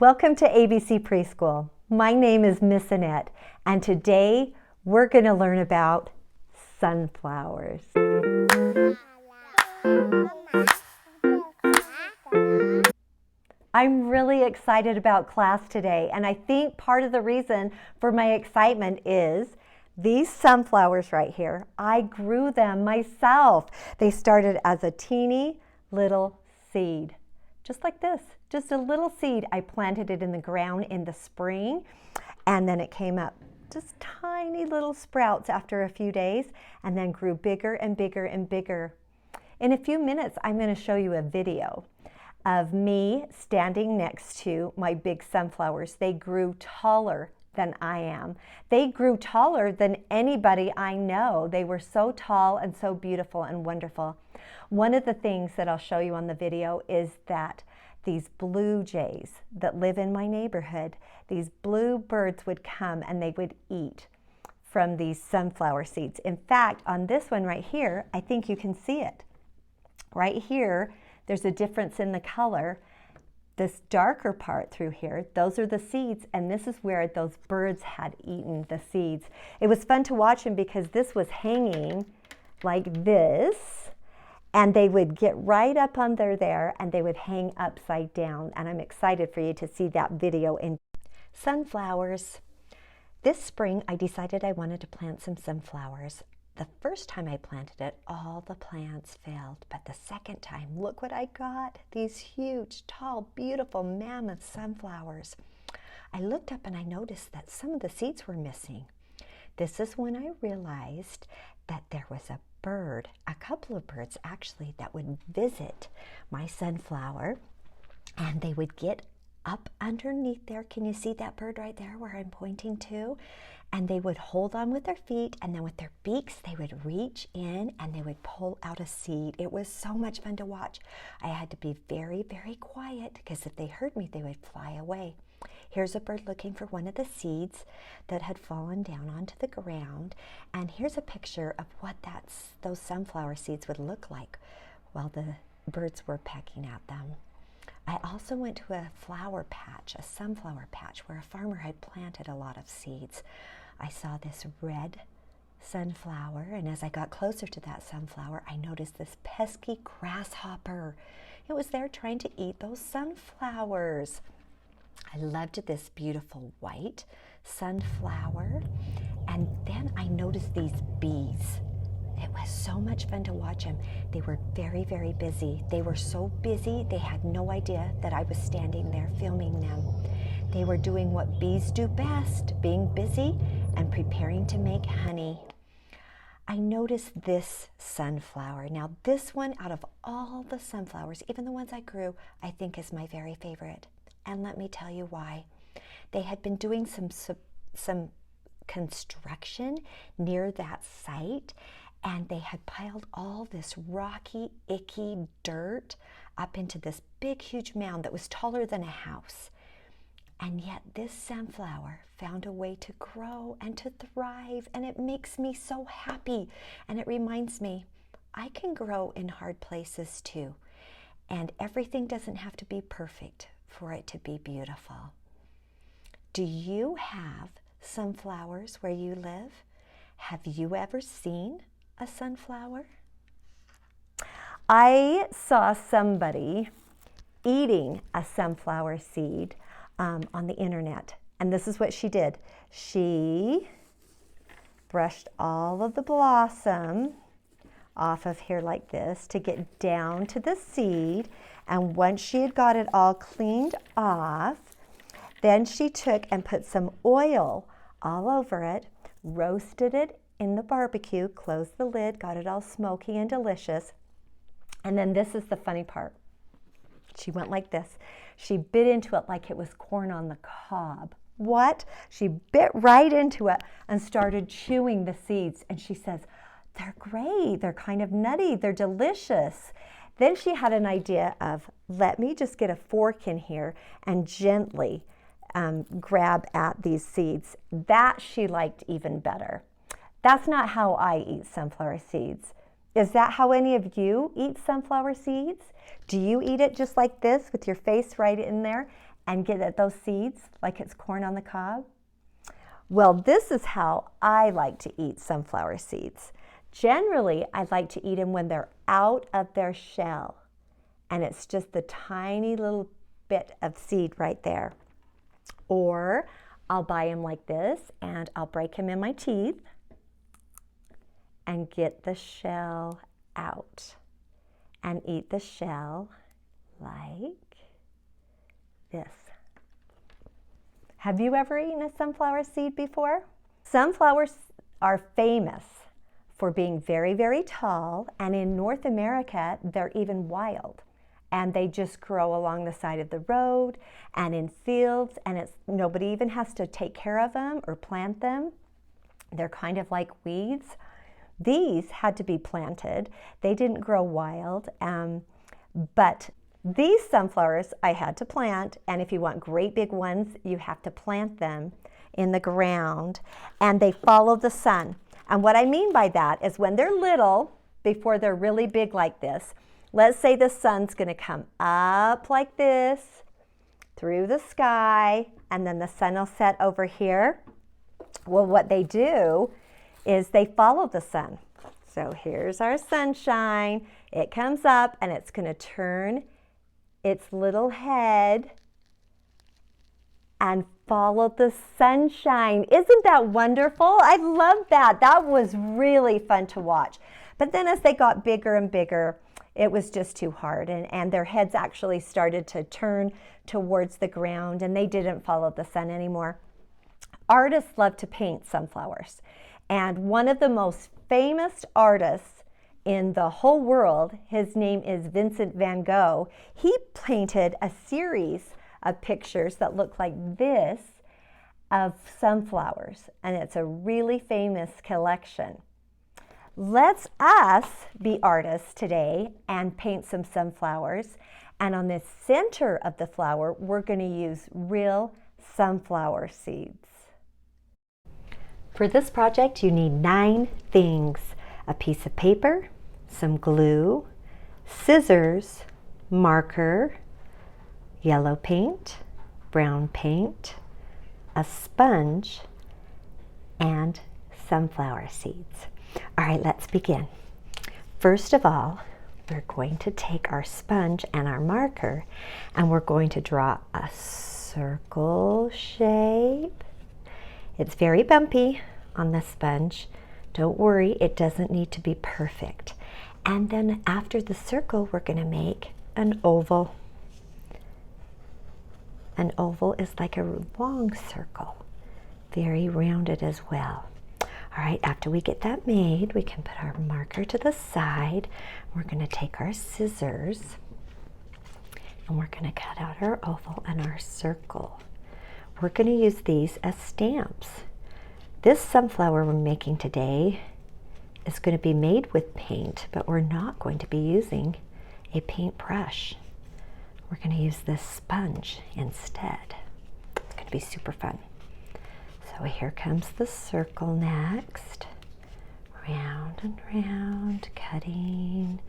Welcome to ABC Preschool. My name is Miss Annette, and today we're going to learn about sunflowers. I'm really excited about class today, and I think part of the reason for my excitement is these sunflowers right here. I grew them myself. They started as a teeny little seed, just like this. Just a little seed. I planted it in the ground in the spring, and then it came up just tiny little sprouts after a few days, and then grew bigger and bigger and bigger. In a few minutes, I'm going to show you a video of me standing next to my big sunflowers. They grew taller than I am. They grew taller than anybody I know. They were so tall and so beautiful and wonderful. One of the things that I'll show you on the video is that these blue jays that live in my neighborhood, these blue birds would come and they would eat from these sunflower seeds. In fact, on this one right here, I think you can see it. Right here, there's a difference in the color. This darker part through here, those are the seeds, and this is where those birds had eaten the seeds. It was fun to watch them because this was hanging like this, and they would get right up under there and they would hang upside down. And I'm excited for you to see that video. In sunflowers. This spring, I decided I wanted to plant some sunflowers. The first time I planted it, all the plants failed. But the second time, look what I got. These huge, tall, beautiful, mammoth sunflowers. I looked up and I noticed that some of the seeds were missing. This is when I realized that there was a bird, a couple of birds actually, that would visit my sunflower, and they would get up underneath there. Can you see that bird right there where I'm pointing to? And they would hold on with their feet, and then with their beaks they would reach in and they would pull out a seed. It was so much fun to watch. I had to be very, very quiet because if they heard me they would fly away. Here's a bird looking for one of the seeds that had fallen down onto the ground, and here's a picture of what those sunflower seeds would look like while the birds were pecking at them. I also went to a flower patch, a sunflower patch, where a farmer had planted a lot of seeds. I saw this red sunflower, and as I got closer to that sunflower, I noticed this pesky grasshopper. It was there trying to eat those sunflowers. I loved this beautiful white sunflower, and then I noticed these bees. It was so much fun to watch them. They were very, very busy. They were so busy, they had no idea that I was standing there filming them. They were doing what bees do best, being busy and preparing to make honey. I noticed this sunflower. Now this one, out of all the sunflowers, even the ones I grew, I think is my very favorite. And let me tell you why. They had been doing some construction near that site, and they had piled all this rocky, icky dirt up into this big, huge mound that was taller than a house. And yet this sunflower found a way to grow and to thrive, and it makes me so happy. And it reminds me, I can grow in hard places too. And everything doesn't have to be perfect for it to be beautiful. Do you have sunflowers where you live? Have you ever seen a sunflower? I saw somebody eating a sunflower seed on the internet, and this is what she did. She brushed all of the blossom off of here like this to get down to the seed, and once she had got it all cleaned off, then she took and put some oil all over it, roasted it in the barbecue, closed the lid, got it all smoky and delicious. And then this is the funny part. She went like this. She bit into it like it was corn on the cob. What? She bit right into it and started chewing the seeds. And she says, they're great. They're kind of nutty. They're delicious. Then she had an idea of, let me just get a fork in here and gently grab at these seeds. That she liked even better. That's not how I eat sunflower seeds. Is that how any of you eat sunflower seeds? Do you eat it just like this with your face right in there and get at those seeds like it's corn on the cob? Well, this is how I like to eat sunflower seeds. Generally, I like to eat them when they're out of their shell, and it's just the tiny little bit of seed right there. Or I'll buy them like this, and I'll break them in my teeth and get the shell out and eat the shell like this. Have you ever eaten a sunflower seed before? Sunflowers are famous for being very, very tall, and in North America, they're even wild. And they just grow along the side of the road and in fields, and nobody even has to take care of them or plant them. They're kind of like weeds. These had to be planted. They didn't grow wild, but these sunflowers I had to plant, and if you want great big ones, you have to plant them in the ground, and they follow the sun. And what I mean by that is when they're little, before they're really big like this, let's say the sun's going to come up like this through the sky, and then the sun will set over here. Well, what they do is they follow the sun. So here's our sunshine. It comes up, and it's going to turn its little head and follow the sunshine. Isn't that wonderful? I love that. That was really fun to watch. But then as they got bigger and bigger, it was just too hard, and their heads actually started to turn towards the ground, and they didn't follow the sun anymore. Artists love to paint sunflowers, and one of the most famous artists in the whole world, his name is Vincent van Gogh. He painted a series of pictures that look like this of sunflowers, and it's a really famous collection. Let's us be artists today and paint some sunflowers, and on the center of the flower we're going to use real sunflower seeds. For this project you need 9 things: a piece of paper, some glue, scissors, marker, yellow paint, brown paint, a sponge, and sunflower seeds. All right, let's begin. First of all, we're going to take our sponge and our marker, and we're going to draw a circle shape. It's very bumpy on the sponge. Don't worry, it doesn't need to be perfect. And then after the circle, we're going to make an oval. An oval is like a long circle, very rounded as well. All right, after we get that made, we can put our marker to the side. We're going to take our scissors, and we're going to cut out our oval and our circle. We're going to use these as stamps. This sunflower we're making today is going to be made with paint, but we're not going to be using a paintbrush. We're going to use this sponge instead. It's going to be super fun. So here comes the circle next. Round and round, cutting,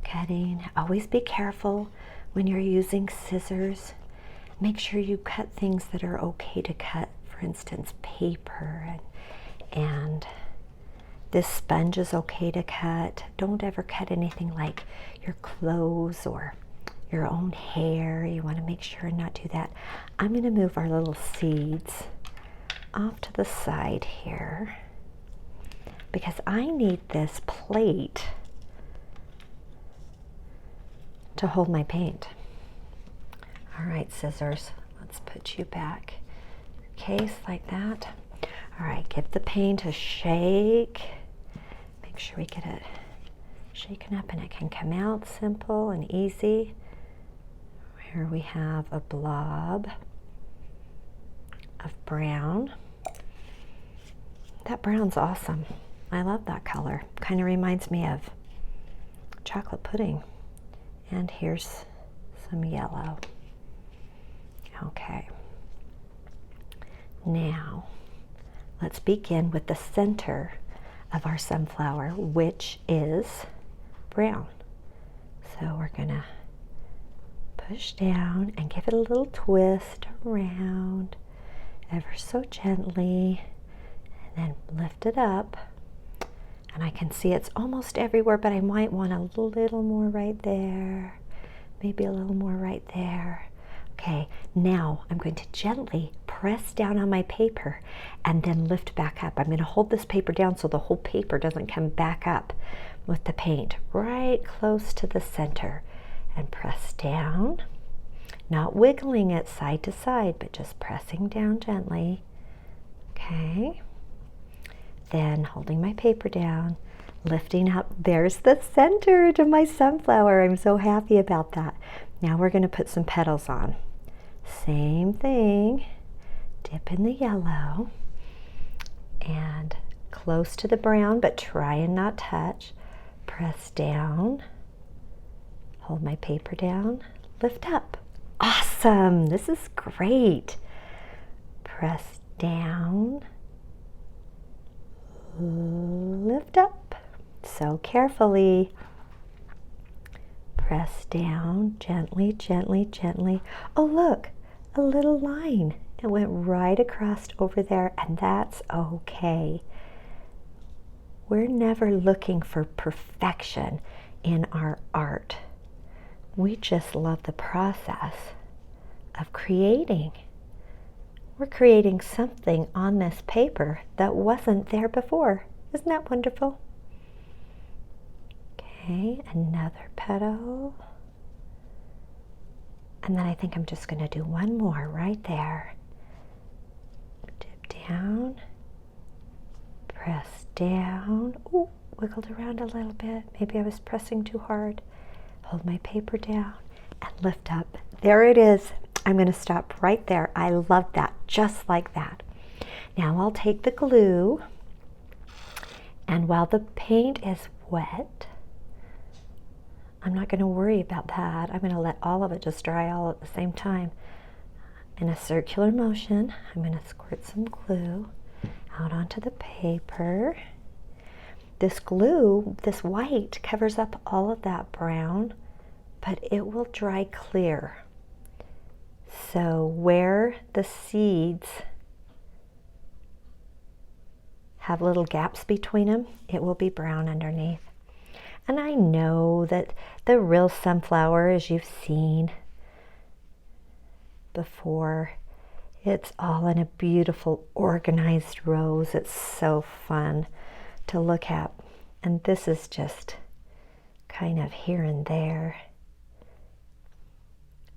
cutting. Always be careful when you're using scissors. Make sure you cut things that are okay to cut. For instance, paper and this sponge is okay to cut. Don't ever cut anything like your clothes or your own hair. You want to make sure and not do that. I'm going to move our little seeds off to the side here because I need this plate to hold my paint. All right, scissors, let's put you back. Case like that. All right, give the paint a shake. Make sure we get it shaken up and it can come out simple and easy. Here we have a blob of brown. That brown's awesome. I love that color. Kind of reminds me of chocolate pudding. And here's some yellow. Okay. Now, let's begin with the center of our sunflower, which is brown. So we're gonna put push down and give it a little twist around ever so gently, and then lift it up. And I can see it's almost everywhere, but I might want a little more right there, maybe a little more right there. Okay, now I'm going to gently press down on my paper and then lift back up. I'm going to hold this paper down so the whole paper doesn't come back up with the paint, right close to the center, and press down, not wiggling it side to side, but just pressing down gently. Okay. Then holding my paper down, lifting up. There's the center to my sunflower. I'm so happy about that. Now we're going to put some petals on. Same thing. Dip in the yellow and close to the brown, but try and not touch. Press down. Hold my paper down. Lift up. Awesome. This is great. Press down. Lift up. So carefully. Press down gently, gently, gently. Oh, look, a little line. It went right across over there, and that's okay. We're never looking for perfection in our art. We just love the process of creating. We're creating something on this paper that wasn't there before. Isn't that wonderful? Okay, another petal. And then I think I'm just going to do one more right there. Dip down, press down. Ooh, wiggled around a little bit. Maybe I was pressing too hard. Hold my paper down and lift up. There it is. I'm going to stop right there. I love that, just like that. Now I'll take the glue, and while the paint is wet, I'm not going to worry about that. I'm going to let all of it just dry all at the same time. In a circular motion, I'm going to squirt some glue out onto the paper. This glue, this white, covers up all of that brown, but it will dry clear. So where the seeds have little gaps between them, it will be brown underneath. And I know that the real sunflower, as you've seen before, it's all in a beautiful organized rows. It's so fun to look at. And this is just kind of here and there.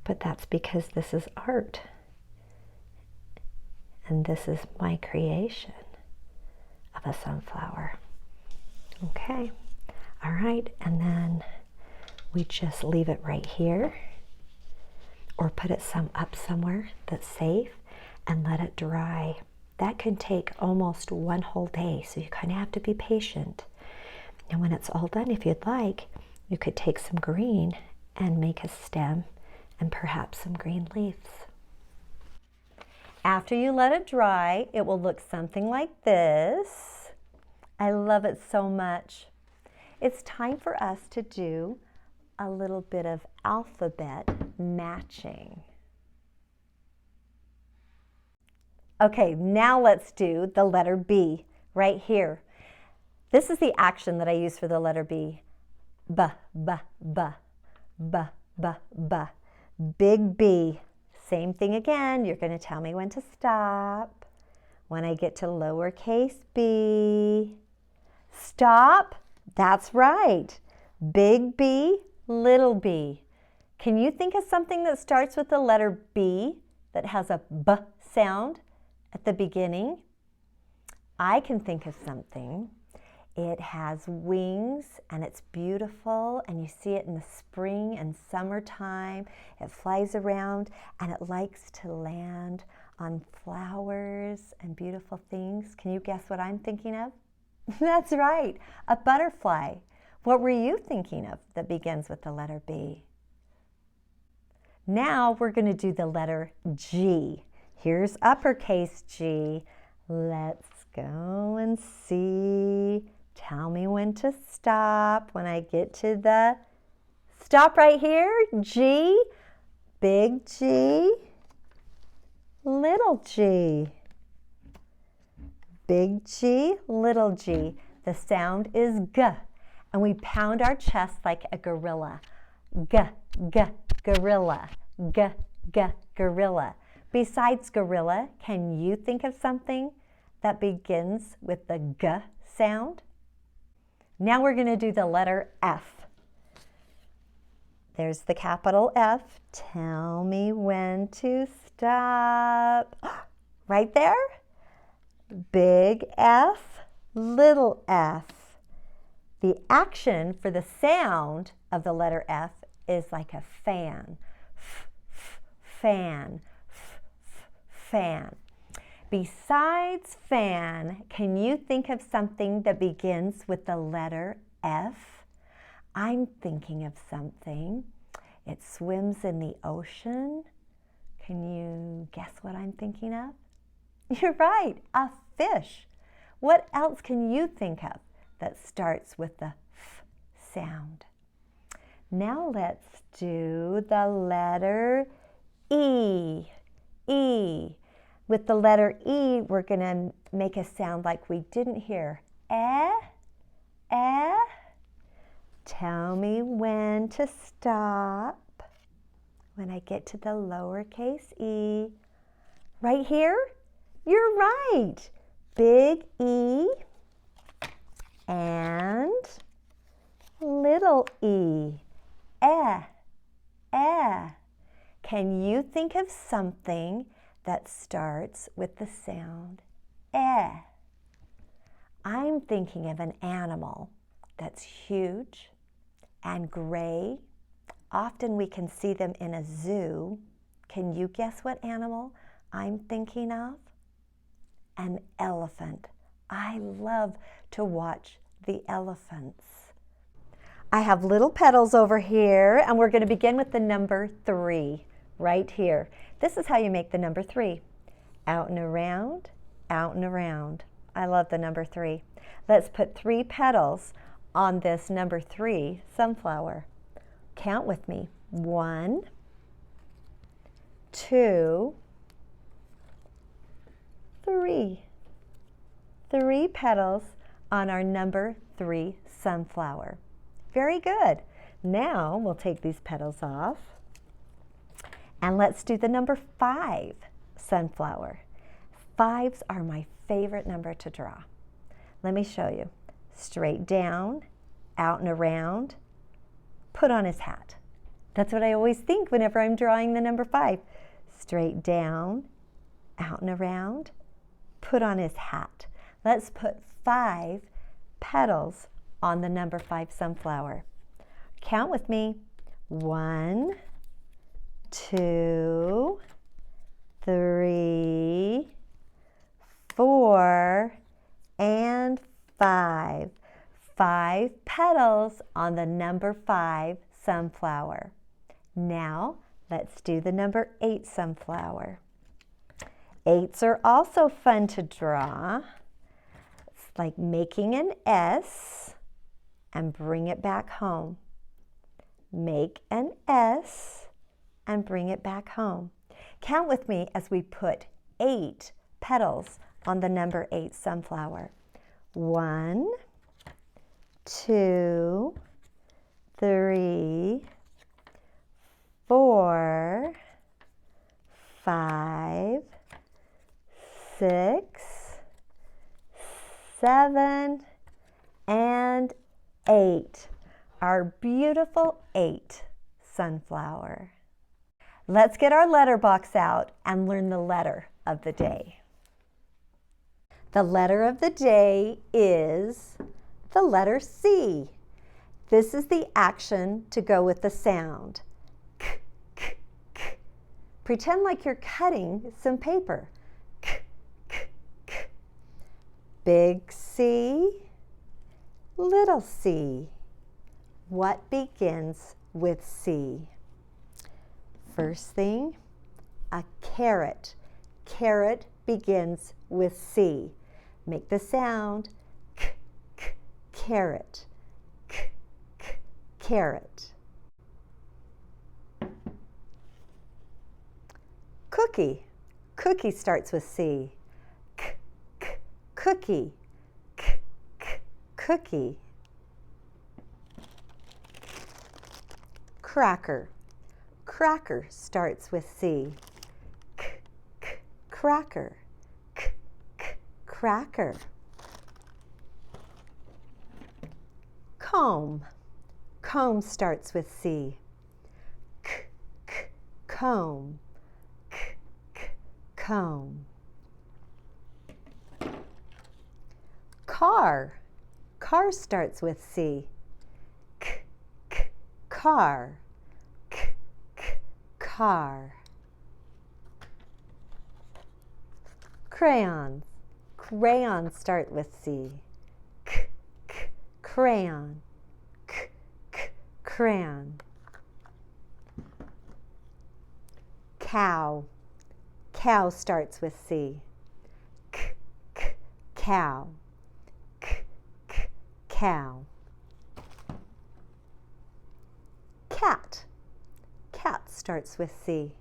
But that's because this is art. And this is my creation of a sunflower. Okay. All right. And then we just leave it right here, or put it up somewhere that's safe and let it dry. That can take almost one whole day. So you kind of have to be patient. And when it's all done, if you'd like, you could take some green and make a stem and perhaps some green leaves. After you let it dry, it will look something like this. I love it so much. It's time for us to do a little bit of alphabet matching. Okay, now let's do the letter B right here. This is the action that I use for the letter B. B, B, B, B, B, B. Big B. Same thing again. You're going to tell me when to stop. When I get to lowercase b. Stop. That's right. Big B, little b. Can you think of something that starts with the letter B that has a B sound at the beginning? I can think of something. It has wings and it's beautiful, and you see it in the spring and summertime. It flies around and it likes to land on flowers and beautiful things. Can you guess what I'm thinking of? That's right, a butterfly. What were you thinking of that begins with the letter B? Now we're going to do the letter G. Here's uppercase G. Let's go and see. Tell me when to stop. When I get to the stop right here, G, Big G, little g. Big G, little g. The sound is G, and we pound our chest like a gorilla. G, G, gorilla. G, G, gorilla. Besides gorilla, can you think of something that begins with the G sound? Now we're going to do the letter F. There's the capital F. Tell me when to stop. Right there. Big F, little f. The action for the sound of the letter F is like a fan. F, f, fan, f, f, fan. Besides fan, can you think of something that begins with the letter F? I'm thinking of something. It swims in the ocean. Can you guess what I'm thinking of? You're right, a fish. What else can you think of that starts with the F sound? Now let's do the letter E. E. With the letter E, we're going to make a sound like we didn't hear. Eh, eh. Tell me when to stop. When I get to the lowercase e. Right here? You're right. Big E and little e. Eh, eh. Can you think of something that starts with the sound eh? I'm thinking of an animal that's huge and gray. Often we can see them in a zoo. Can you guess what animal I'm thinking of? An elephant. I love to watch the elephants. I have little petals over here, and we're going to begin with the number 3 right here. This is how you make the number 3. Out and around, out and around. I love the number 3. Let's put 3 petals on this number 3 sunflower. Count with me. 1, 2, 3. 3 petals on our number 3 sunflower. Very good. Now we'll take these petals off and let's do the number 5 sunflower. 5s are my favorite number to draw. Let me show you. Straight down, out and around, put on his hat. That's what I always think whenever I'm drawing the number 5. Straight down, out and around, put on his hat. Let's put 5 petals on the number 5 sunflower. Count with me. 1, 2, 3, 4, and 5. 5 petals on the number 5 sunflower. Now let's do the number 8 sunflower. 8s are also fun to draw. It's like making an S and bring it back home. Make an S and bring it back home. Count with me as we put 8 petals on the number 8 sunflower. 1, 2, 3, 4, 5, 6, 7, and 8. Our beautiful 8 sunflower. Let's get our letter box out and learn the letter of the day. The letter of the day is the letter C. This is the action to go with the sound. K, k, k. Pretend like you're cutting some paper. K, k, k. Big C, little c. What begins with C? First thing, a carrot. Carrot begins with C. Make the sound k, k, carrot. K, k, carrot. Cookie. Cookie starts with C. Cookie. Cookie. Cracker. Cracker starts with C. Cracker. Cracker. Comb. Comb starts with C. Comb. Comb. Car. Car starts with C. Car. Car. Crayons. Crayons start with C. Crayon. Crayon. Cow. Cow starts with C. Cow. Cow. Cat. Cat starts with C.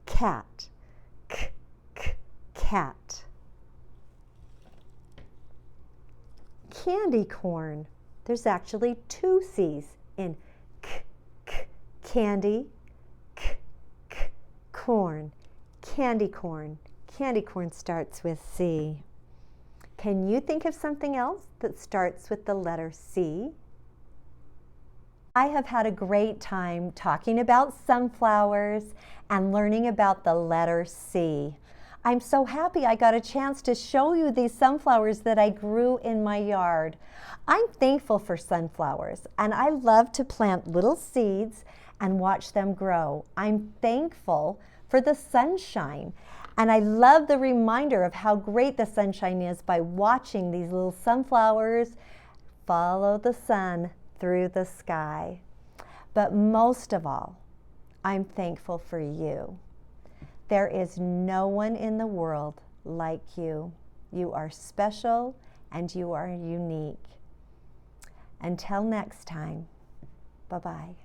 Cat. Cat. Candy corn. There's actually two C's in candy, corn. Candy corn. Candy corn starts with C. Can you think of something else that starts with the letter C? I have had a great time talking about sunflowers and learning about the letter C. I'm so happy I got a chance to show you these sunflowers that I grew in my yard. I'm thankful for sunflowers, and I love to plant little seeds and watch them grow. I'm thankful for the sunshine, and I love the reminder of how great the sunshine is by watching these little sunflowers follow the sun through the sky. But most of all, I'm thankful for you. There is no one in the world like you. You are special and you are unique. Until next time, bye-bye.